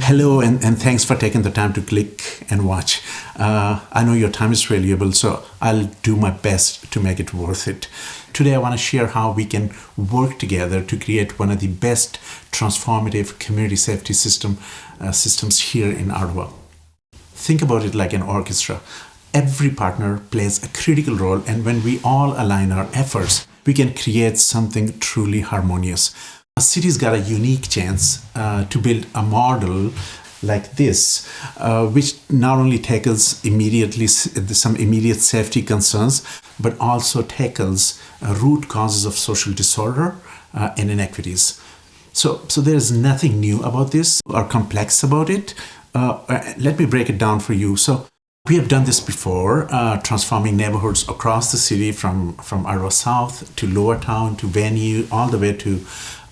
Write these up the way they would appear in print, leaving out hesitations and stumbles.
Hello, and thanks for taking the time to click and watch. I know your time is valuable, so I'll do my best to make it worth it. Today, I want to share how we can work together to create one of the best transformative community safety systems here in Ottawa. Think about it like an orchestra. Every partner plays a critical role, and when we all align our efforts, we can create something truly harmonious. A city's got a unique chance to build a model like this, which not only tackles some immediate safety concerns, but also tackles root causes of social disorder and inequities. So there is nothing new about this or complex about it. Let me break it down for you. So we have done this before, transforming neighborhoods across the city from Ottawa South to Lower Town to Venue, all the way to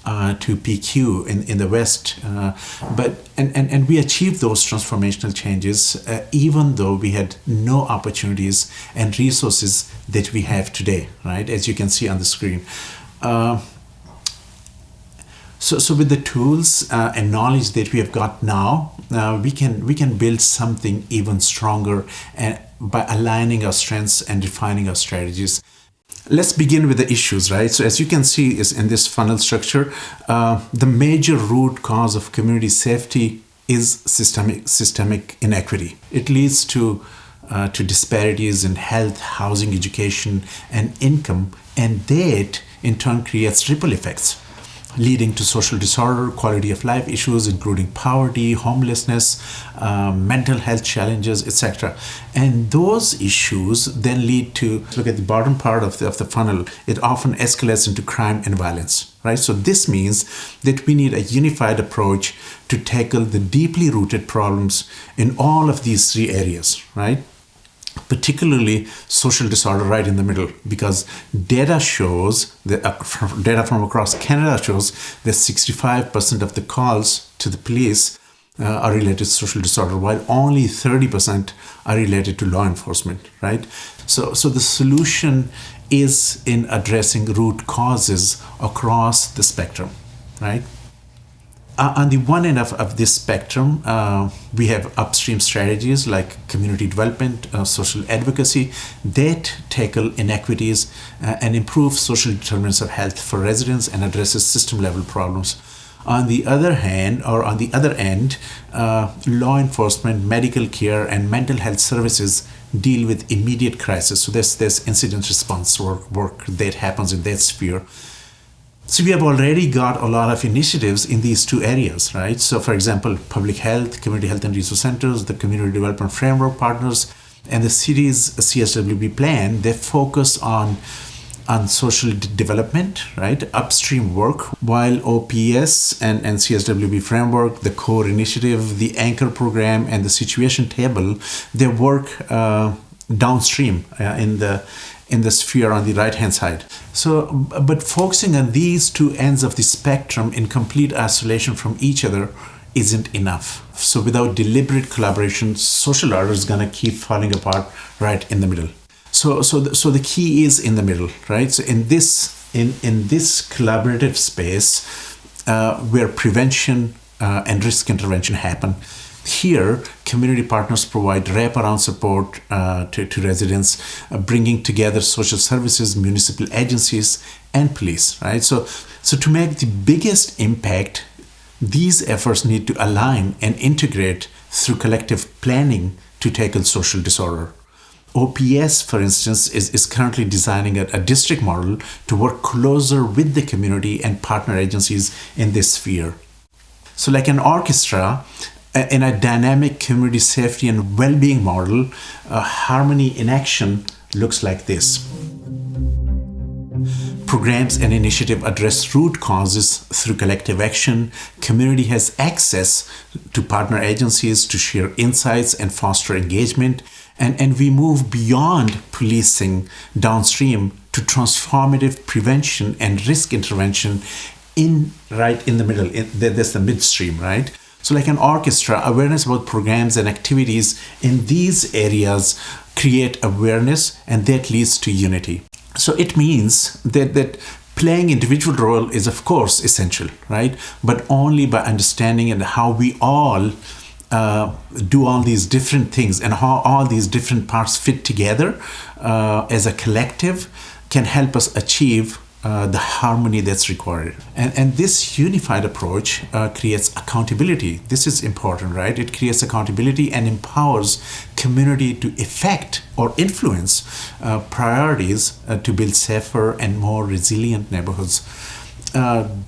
PQ in the West. But we achieved those transformational changes even though we had no opportunities and resources that we have today, right? As you can see on the screen. So with the tools and knowledge that we have got now, we can build something even stronger by aligning our strengths and refining our strategies. Let's begin with the issues, right? So as you can see is in this funnel structure, the major root cause of community safety is systemic inequity. It leads to disparities in health, housing, education, and income, and that in turn creates ripple effects, leading to social disorder, quality of life issues, including poverty, homelessness, mental health challenges, etc. And those issues then lead to, look at the bottom part of the funnel, it often escalates into crime and violence, right? So this means that we need a unified approach to tackle the deeply rooted problems in all of these three areas, right? Particularly social disorder right in the middle, because data from across Canada shows that 65% of the calls to the police are related to social disorder, while only 30% are related to law enforcement, right? So the solution is in addressing root causes across the spectrum, right? On the one end of this spectrum, we have upstream strategies like community development, social advocacy that tackle inequities and improve social determinants of health for residents and addresses system-level problems. On the other hand, or on the other end, law enforcement, medical care, and mental health services deal with immediate crisis. So there's incident response work that happens in that sphere. So we have already got a lot of initiatives in these two areas, right? So for example, public health, community health and resource centers, the community development framework partners, and the city's CSWB plan, they focus on social development, right? Upstream work, while OPS and CSWB framework, the core initiative, the anchor program, and the situation table, they work downstream in the sphere on the right-hand side. So, but focusing on these two ends of the spectrum in complete isolation from each other isn't enough. So without deliberate collaboration, social order is gonna keep falling apart right in the middle. So the key is in the middle, right? So in this collaborative space where prevention and risk intervention happen, here, community partners provide wraparound support to residents, bringing together social services, municipal agencies, and police, right? So to make the biggest impact, these efforts need to align and integrate through collective planning to tackle social disorder. OPS, for instance, is currently designing a district model to work closer with the community and partner agencies in this sphere. So like an orchestra, in a dynamic community safety and well-being model, harmony in action looks like this. Programs and initiatives address root causes through collective action. Community has access to partner agencies to share insights and foster engagement. And we move beyond policing downstream to transformative prevention and risk intervention right in the middle. There's the midstream, right? So like an orchestra, awareness about programs and activities in these areas create awareness, and that leads to unity. So it means that playing individual role is of course essential, right? But only by understanding and how we all do all these different things and how all these different parts fit together as a collective can help us achieve the harmony that's required. And this unified approach creates accountability. This is important, right? It creates accountability and empowers community to effect or influence priorities to build safer and more resilient neighborhoods.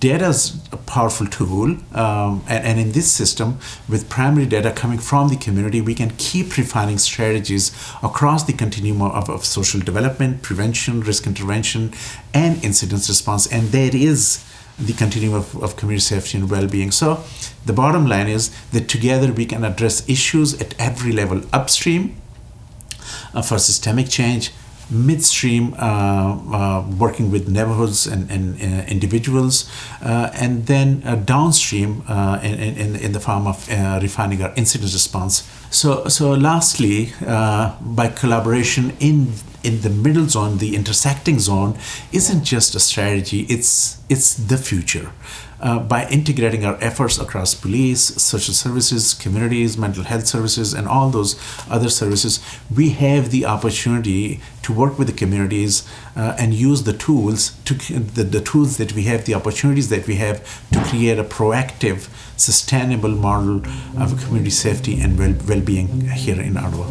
Data is a powerful tool, and in this system, with primary data coming from the community, we can keep refining strategies across the continuum of social development, prevention, risk intervention, and incident response. And there is the continuum of community safety and well-being. So the bottom line is that together we can address issues at every level: upstream for systemic change, midstream, working with neighborhoods and individuals, and then downstream in the form of refining our incident response. So lastly, by collaboration in the middle zone, the intersecting zone isn't just a strategy, it's the future. By integrating our efforts across police, social services, communities, mental health services, and all those other services, we have the opportunity to work with the communities and use the tools the tools that we have, the opportunities that we have to create a proactive, sustainable model of community safety and well-being here in Ottawa.